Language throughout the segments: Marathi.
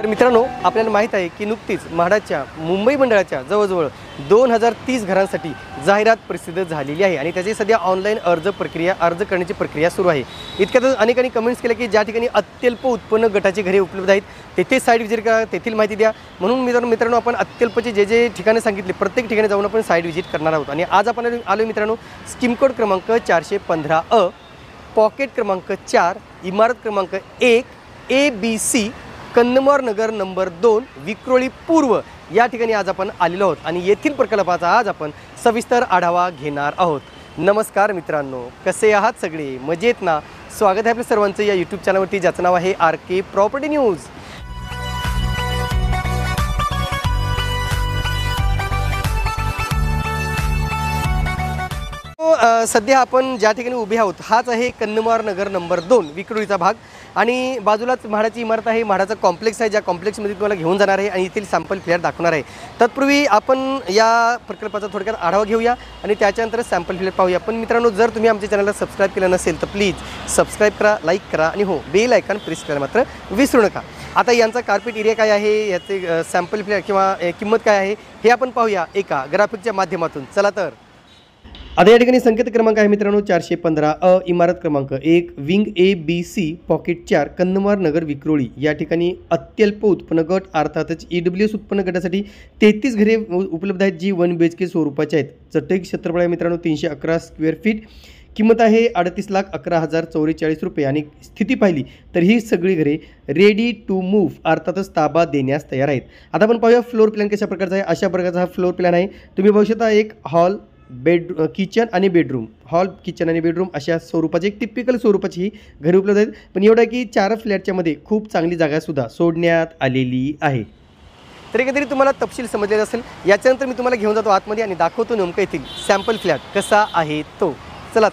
मित्रांनो, आपल्याला माहीत आहे की नुकतीच म्हाडाच्या मुंबई मंडळाच्या जवळजवळ 2030 घरांसाठी जाहिरात प्रसिद्ध झालेली आहे आणि त्याची सध्या ऑनलाईन अर्ज करण्याची प्रक्रिया सुरू आहे। इतक्यातच अनेकांनी कमेंट्स केले की ज्या ठिकाणी अत्यल्प उत्पन्न गटाची घरे उपलब्ध आहेत तेथे साईट विजिट करा, तेथील माहिती द्या। म्हणून मित्रांनो आपण अत्यल्पचे जे ठिकाणे सांगितले प्रत्येक ठिकाणी जाऊन आपण साईट विजिट करणार आहोत आणि आज आपण आलो मित्रांनो स्कीम कोड क्रमांक 415 पॉकेट क्रमांक 4 इमारत क्रमांक 1 ABC कन्नमवार नगर नंबर 2 विक्रोळी पूर्व या ठिकाणी आज आपण आलेलो आहोत आणि येथील प्रकल्पाचा आज आपण सविस्तर आढावा घेणार आहोत। नमस्कार मित्रांनो, कसे आहात सगळे? मजेत ना? स्वागत आहे आपल्या सर्वांचं या यूट्यूब चॅनलवरती ज्याचं नाव आहे RK प्रॉपर्टी न्यूज। सध्या आपण ज्या ठिकाणी उभे आहोत हाच आहे कन्नमवार नगर नंबर 2 विक्रोळीचा भाग आणि बाजूलाच म्हाडाची इमारत आहे, म्हाडाचा कॉम्प्लेक्स आहे, ज्या कॉम्प्लेक्समध्ये तुम्हाला घेऊन जाणार आहे आणि येथील सॅम्पल फ्लॅट दाखवणार आहे। तत्पूर्वी आपण या प्रकल्पाचा थोडक्यात आढावा घेऊया आणि त्याच्यानंतर सॅम्पल फ्लॅट पाहूया। पण मित्रांनो, जर तुम्ही आमच्या चॅनलला सबस्क्राईब केलं नसेल तर प्लीज सबस्क्राईब करा, लाईक करा आणि हो बेल आयकॉन प्रेस करायला मात्र विसरू नका। आता यांचा कार्पेट एरिया काय आहे, याचे सॅम्पल फ्लॅट किंवा किंमत काय आहे हे आपण पाहूया एका ग्राफिकच्या माध्यमातून। चला तर आता या ठिकाणी संकेत क्रमांक आहे मित्रांनो 415 इमारत क्रमांक 1 विंग ABC पॉकेट 4 कन्नमवार नगर विक्रोळी या ठिकाणी अत्यल्प उत्पन्न गट अर्थातच EWS उत्पन्न गटासाठी 33 घरे उपलब्ध आहेत जी 1 BHK स्वरूपाचे आहेत। चटई क्षेत्रफळ आहे मित्रांनो 311 स्क्वेअर फीट, किंमत आहे 38,11,044 रुपये आणि स्थिती पाहिली तर ही सगळी घरे रेडी टू मूव्ह अर्थातच ताबा देण्यास तयार आहेत। आता आपण पाहूया फ्लोर प्लॅन कशा प्रकारचा आहे। अशा प्रकारचा हा फ्लोर प्लॅन आहे। तुम्ही बघू शकता एक हॉल किचन आणि बेडरूम, हॉल किचन आणि बेडरूम अशा स्वरूपाची एक टिपिकल स्वरूपाची ही घरे उपलब्ध आहेत। पण एवढं की 4 फ्लॅटच्या मध्ये खूप चांगली जागासुद्धा सोडण्यात आलेली आहे। तर एकंदरीत तुम्हाला तपशील समजलेला असेल। याच्यानंतर मी तुम्हाला घेऊन जातो आतमध्ये आणि दाखवतो नेमकं येथील सॅम्पल फ्लॅट कसा आहे तो। चला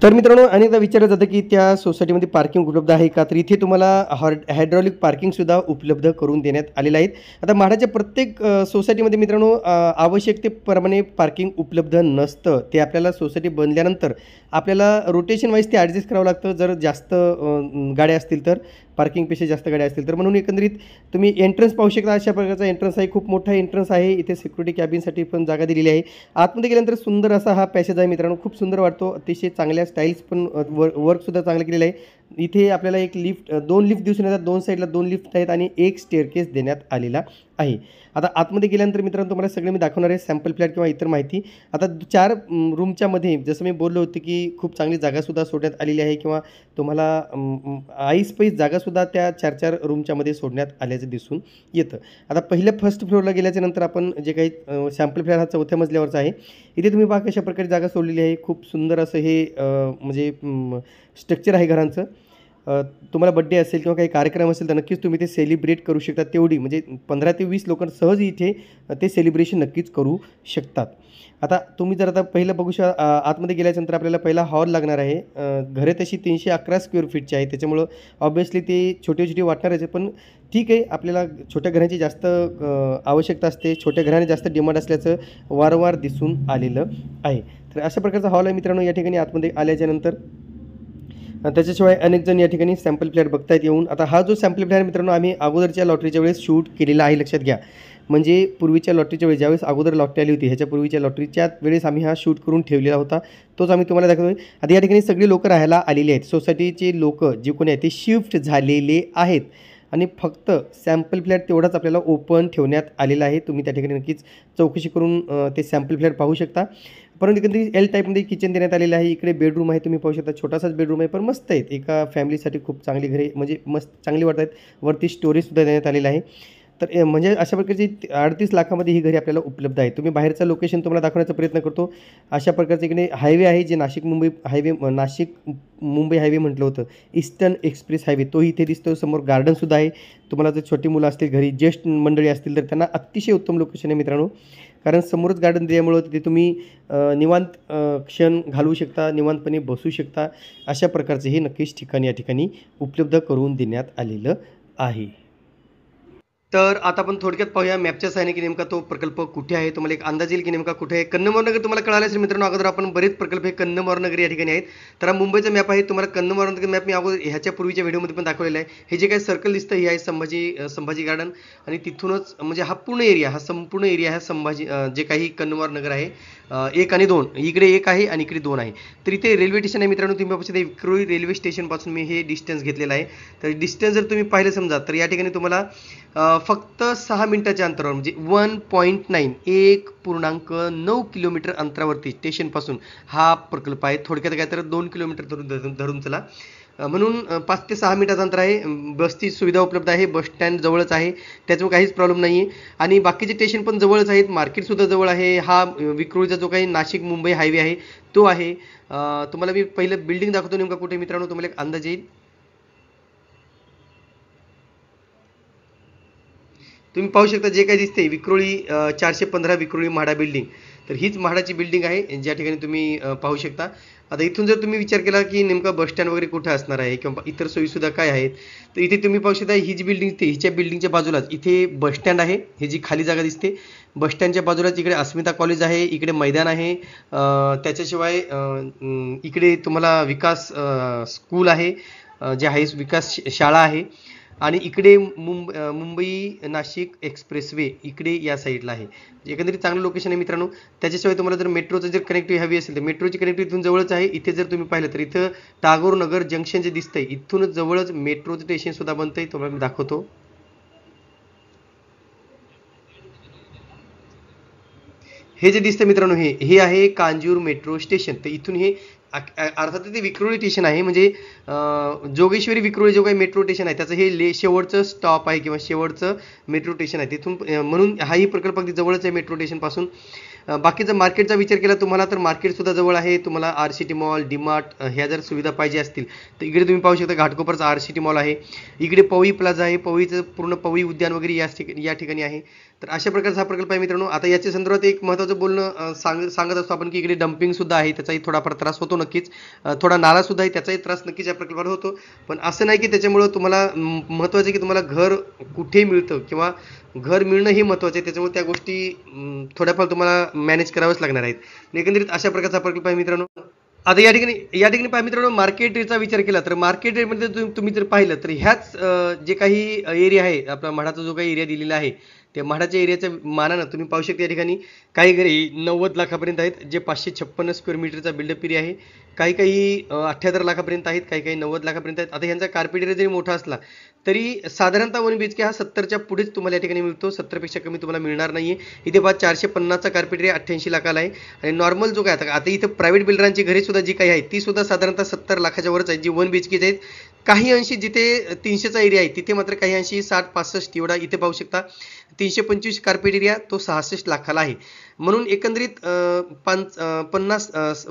तर मित्रांनो, अनेकदा विचारलं जातं की त्या सोसायटीमध्ये पार्किंग उपलब्ध आहे का, तर इथे तुम्हाला हायड्रॉलिक पार्किंगसुद्धा उपलब्ध करून देण्यात आलेलं आहे। आता म्हाडाच्या प्रत्येक सोसायटीमध्ये मित्रांनो आवश्यकतेप्रमाणे पार्किंग उपलब्ध नसतं, ते आपल्याला सोसायटी बनल्यानंतर आपल्याला रोटेशन वाईज ते ॲडजस्ट करावं लागतं जर जास्त गाड्या असतील तर, पार्किंगपेक्षा जास्त गाड्या असतील तर। म्हणून एकंदरीत तुम्ही एंट्रन्स पाहू शकता, अशा प्रकारचा एंट्रन्स आहे, खूप मोठा एंट्रन्स आहे। इथे सिक्युरिटी कॅबिनसाठी पण जागा दिलेली आहे। आतमध्ये गेल्यानंतर सुंदर असा हा पॅसेज आहे मित्रांनो, खूप सुंदर वाटतो, अतिशय चांगल्या स्टाईल्स पण वर्कसुद्धा चांगलं केलेलं आहे। इथे आपल्याला एक लिफ्ट 2 लिफ्ट दिसून येतात, 2 साईडला 2 लिफ्ट आहेत आणि एक स्टेअरकेस देण्यात आलेला आहे। आता आतमध्ये गेल्यानंतर मित्रांनो तुम्हाला सगळे मी दाखवणार आहे सॅम्पल फ्लॅट किंवा इतर माहिती। आता 4 रूमच्या जसं मी बोललो होतं की खूप चांगली जागासुद्धा सोडण्यात आलेली आहे किंवा तुम्हाला ऐसपैस जागासुद्धा त्या 4 रूमच्यामध्ये सोडण्यात आल्याचं दिसून येतं। आता पहिल्या फर्स्ट फ्लोअरला गेल्याच्यानंतर आपण जे काही सॅम्पल फ्लॅट हा 4थ्या मजल्यावरचा आहे। इथे तुम्ही पहा कशा प्रकारे जागा सोडलेली आहे। खूप सुंदर असं हे म्हणजे स्ट्रक्चर आहे घरांचं। तुम्हाला बड्डे असेल किंवा काही कार्यक्रम असेल तर नक्कीच तुम्ही ते सेलिब्रेट करू शकता, तेवढी म्हणजे 15 ते 20 लोक सहज इथे ते सेलिब्रेशन नक्कीच करू शकतात। आता तुम्ही जर आता पहिलं बघू आतमध्ये गेल्यानंतर आपल्याला पहिला हॉल लागणार आहे। घरे तशी 311 स्क्वेअर फीटची आहे, त्याच्यामुळं ऑब्वियसली ते छोटे वाटणारच आहे, पण ठीक आहे, आपल्याला छोट्या घरांची जास्त आवश्यकता असते, छोट्या घराने जास्त डिमांड असल्याचं वारंवार दिसून आलेलं आहे। तर अशा प्रकारचा हॉल आहे मित्रांनो या ठिकाणी आतमध्ये आल्याच्यानंतर। त्याच्याशिवाय अनेक जण या ठिकाणी सॅम्पल फ्लॅट बघतायत येऊन। आता हा जो सॅम्पल फ्लॅट मित्रांनो आम्ही अगोदरच्या लॉटरीच्या वेळेस शूट केलेला आहे, लक्षात घ्या। म्हणजे पूर्वीच्या लॉटरीच्या वेळेस ज्यावेळेस अगोदर लॉटरी आली होती ह्याच्या पूर्वीच्या लॉटरीच्या वेळेस आम्ही हा शूट करून ठेवलेला होता, तोच आम्ही तुम्हाला दाखवतोय। आता या ठिकाणी सगळे लोक राहायला आलेले आहेत, सोसायटीचे लोक जे कोणी आहेत ते शिफ्ट झालेले आहेत आणि फक्त सॅम्पल फ्लॅट तेवढाच आपल्याला ओपन ठेवण्यात आलेला आहे। तुम्ही त्या ठिकाणी नक्कीच चौकशी करून ते सॅम्पल फ्लॅट पाहू शकता। परंतु एकंदरीत L टाईपमध्ये किचन देण्यात आलेलं आहे। इकडे बेडरूम आहे, तुम्ही पाहू शकता, छोटासाच बेडरूम आहे पण मस्त आहेत, एका फॅमिलीसाठी खूप चांगली घरे म्हणजे मस्त चांगली वाटत आहेत। वरती स्टोरेजसुद्धा देण्यात आलेलं आहे। तर म्हणजे अशा प्रकारची 38 लाखामध्ये ही घरे आपल्याला उपलब्ध आहे। तुम्ही बाहेरचं लोकेशन तुम्हाला दाखवण्याचा प्रयत्न करतो। अशा प्रकारचे इकडे हायवे आहे, जे नाशिक मुंबई हायवे म्हटलं होतं, ईस्टर्न एक्सप्रेस हायवे, तो इथे दिसतो। समोर गार्डनसुद्धा आहे। तुम्हाला जर छोटी मुलं असतील घरी, ज्येष्ठ मंडळी असतील तर त्यांना अतिशय उत्तम लोकेशन आहे मित्रांनो, कारण समोरच गार्डन दिल्यामुळं तिथे तुम्ही निवांत क्षण घालवू शकता, निवांतपणे बसू शकता। अशा प्रकारचे हे नक्कीच ठिकाण या ठिकाणी उपलब्ध करून देण्यात आलेलं आहे। तर आता आपण थोडक्यात पाहूया मॅपच्या सहाय्याने की नेमका तो प्रकल्प कुठे आहे. तुम्हाला एक अंदाज येईल की नेमका कुठे आहे. कन्नमोर नगर तुम्हाला कळालं असेल मित्रांनो. अगोदर आपण बरेच प्रकल्प हे कन्नमोर नगर या ठिकाणी आहेत. तर हा मुंबईचा मॅप आहे. तुम्हाला कन्नमोर नगर मॅप मी अगोदर ह्याच्या पूर्वीच्या व्हिडिओमध्ये पण दाखवलेला आहे. हे जे काही सर्कल दिसतं हे आहे संभाजी गार्डन आणि तिथूनच म्हणजे हा पूर्ण एरिया, हा संपूर्ण एरिया हा जे काही कन्नमोर नगर आहे. 1 आणि 2 इकडे 1 आहे आणि इकडे 2 आहे. तर इथे रेल्वे स्टेशन आहे मित्रांनो. तुम्ही बघू शकता विक्रोळी रेल्वे स्टेशनपासून मी हे डिस्टन्स घेतलेलं आहे. तर डिस्टन्स जर तुम्ही पाहिलं समजा तर या ठिकाणी तुम्हाला फक्त 6 मिनिटाच्या अंतरावर म्हणजे 1.9 1.9 किलोमीटर अंतरावरती स्टेशनपासून हा प्रकल्प आहे. थोडक्यात काय तर 2 किलोमीटर धरून चला. म्हणून 5 ते 6 मिनिटाचं अंतर आहे. बसची सुविधा उपलब्ध आहे. बस स्टँड जवळच आहे. त्याच्यामुळे काहीच प्रॉब्लेम नाही आहे आणि बाकीचे स्टेशन पण जवळच आहेत. मार्केटसुद्धा जवळ आहे. हा विक्रोळीचा जो काही नाशिक मुंबई हायवे आहे तो आहे. तुम्हाला मी पहिलं बिल्डिंग दाखवतो नेमका कुठे मित्रांनो, तुम्हाला एक अंदाज येईल. तुम्ही पाहू शकता जे काही दिसते विक्रोळी 415 विक्रोळी म्हाडा बिल्डिंग. तर हीच म्हाडाची बिल्डिंग आहे ज्या ठिकाणी तुम्ही पाहू शकता. आता इथून जर तुम्ही विचार केला की नेमका बस स्टँड वगैरे कुठे असणार आहे किंवा इतर सोयीसुद्धा काय आहेत, तर इथे तुम्ही पाहू शकता ही जी बिल्डिंग दिसते हिच्या बिल्डिंगच्या बाजूलाच इथे बस स्टँड आहे. ही जी खाली जागा दिसते बस स्टँडच्या बाजूलाच इकडे अस्मिता कॉलेज आहे, इकडे मैदान आहे. त्याच्याशिवाय इकडे तुम्हाला विकास स्कूल आहे, जे आहे विकास शाळा आहे आणि इकडे मुंबई नाशिक एक्सप्रेसवे इकडे या साईडला आहे. एकंदरीत चांगलं लोकेशन आहे मित्रांनो. त्याच्याशिवाय तुम्हाला जर मेट्रोचं जर कनेक्टिव्हिटी हवी असेल तर मेट्रोची कनेक्टिव्हिटी इथून जवळच आहे. इथे जर तुम्ही पाहिलं तर इथं टागोर नगर जंक्शन जे दिसतंय इथूनच जवळच मेट्रोचं स्टेशन सुद्धा बनतंय. तुम्हाला मी दाखवतो. हे जे दिसतं मित्रांनो हे आहे कांजूर मेट्रो स्टेशन. तर इथून हे अर्थात ते विक्रोळी स्टेशन आहे म्हणजे जोगेश्वरी विक्रोळी जो काही मेट्रो स्टेशन आहे त्याचं हे शेवटचं स्टॉप आहे किंवा शेवटचं मेट्रो स्टेशन आहे तिथून. म्हणून हाही प्रकल्प अगदी जवळच आहे मेट्रो स्टेशनपासून. बाकीचा मार्केटचा विचार केला तुम्हाला तर मार्केटसुद्धा जवळ आहे. तुम्हाला RCT मॉल, डीमार्ट ह्या जर सुविधा पाहिजे असतील तर इकडे तुम्ही पाहू शकता घाटकोपरचा RCT मॉल आहे. इकडे पवई प्लाझा आहे. पवईचं पूर्ण पवई उद्यान वगैरे या ठिकाणी आहे. तर अशा प्रकारचा हा प्रकल्प आहे मित्रांनो. आता याच्या संदर्भात एक महत्त्वाचं बोलणं सांगत असतो आपण की इकडे डम्पिंगसुद्धा आहे. त्याचाही थोडाफार त्रास होतो नक्कीच. थोडा नालासुद्धा आहे त्याचाही त्रास नक्कीच या प्रकल्पाला होतो. पण असं नाही की त्याच्यामुळं तुम्हाला महत्त्वाचं आहे की तुम्हाला घर कुठे मिळतं किंवा घर मिळणं हे महत्त्वाचं आहे. त्याच्यामुळे त्या गोष्टी थोड्याफार तुम्हाला मॅनेज कराव्याच लागणार आहेत. एकंदरीत अशा प्रकारचा प्रकल्प आहे मित्रांनो. आता या ठिकाणी पहा मित्रांनो मार्केट रेटचा विचार केला तर मार्केट रेटमध्ये तुम्ही जर पाहिलं तर ह्याच जे काही एरिया आहे आपला म्हाडाचा जो काही एरिया दिलेला आहे त्या म्हाडाच्या एरियाच्या मानानं तुम्ही पाहू शकता या ठिकाणी काही घरी 90 लाखापर्यंत आहेत जे 556 स्क्वेअर मीटरचा बिल्डअप एरिया आहे. काही 78 लाखापर्यंत आहेत, काही 90 लाखापर्यंत आहेत. आता ह्यांचा कार्पेट एरिया जरी मोठा असला तरी साधारणतः 1 BHK हा 70च्या पुढेच तुम्हाला या ठिकाणी मिळतो. 70पेक्षा कमी तुम्हाला मिळणार नाहीये. इथे 450चा कार्पेट एरिया 88 लाखाला आहे आणि नॉर्मल जो काय आता इथे प्रायव्हेट बिल्डरांची घरे सुद्धा जी काही आहेत ती सुद्धा साधारणतः 70 लाखाच्या वरच आहेत जी 1 BHK आहेत. काही अंशी जिथे 300चा एरिया आहे तिथे मात्र काही अंशी 60-65 एवढा इथे पाहू शकता. 325 कार्पेट एरिया तो 66 लाखाला आहे. म्हणून एकंदरीत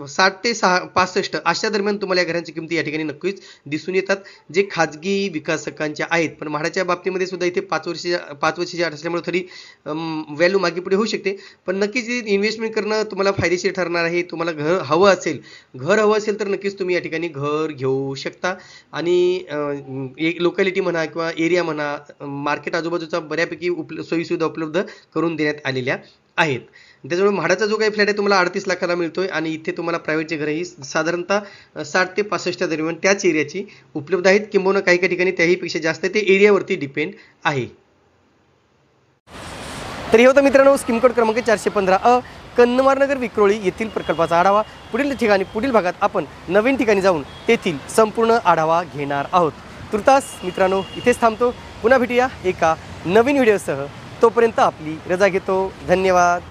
60 ते 65 अशा दरम्यान तुम्हाला या घरांची किमती या ठिकाणी नक्कीच दिसून येतात जे खाजगी विकासकांच्या आहेत. पण म्हाडाच्या बाबतीमध्ये सुद्धा इथे 5 वर्षाची अट असल्यामुळे थोडी व्हॅल्यू मागे पुढे होऊ शकते. पण नक्कीच इन्व्हेस्टमेंट करणं तुम्हाला फायदेशीर ठरणार आहे. तुम्हाला घर हवं असेल तर नक्कीच तुम्ही या ठिकाणी घर घेऊ शकता आणि एक लोकॅलिटी म्हणा किंवा एरिया म्हणा मार्केट आजूबाजूचा बऱ्यापैकी सोयीसुविधा उपलब्ध करून देण्यात आलेल्या आहेत. त्याच्यामुळे म्हाडाचा जो काही फ्लॅट आहे तुम्हाला 38 लाखाला मिळतोय आणि इथे तुम्हाला प्रायव्हेटचे घरही साधारणतः 60 ते 65 दरम्यान त्याच एरियाची उपलब्ध आहेत. किंबहुना काही ठिकाणी त्याही पेक्षा जास्त ते एरियावरती डिपेंड आहे. तर हे होतं मित्रांनो स्कीम कोड क्रमांक 415 कन्नमारनगर विक्रोळी येथील प्रकल्पाचा आढावा. पुढील भागात आपण नवीन ठिकाणी जाऊन तेथील संपूर्ण आढावा घेणार आहोत. तुर्तास मित्रांनो इथेच थांबतो. पुन्हा भेटूया एका नवीन व्हिडिओसह. तोपर्यंत आपली रजा घेतो. धन्यवाद.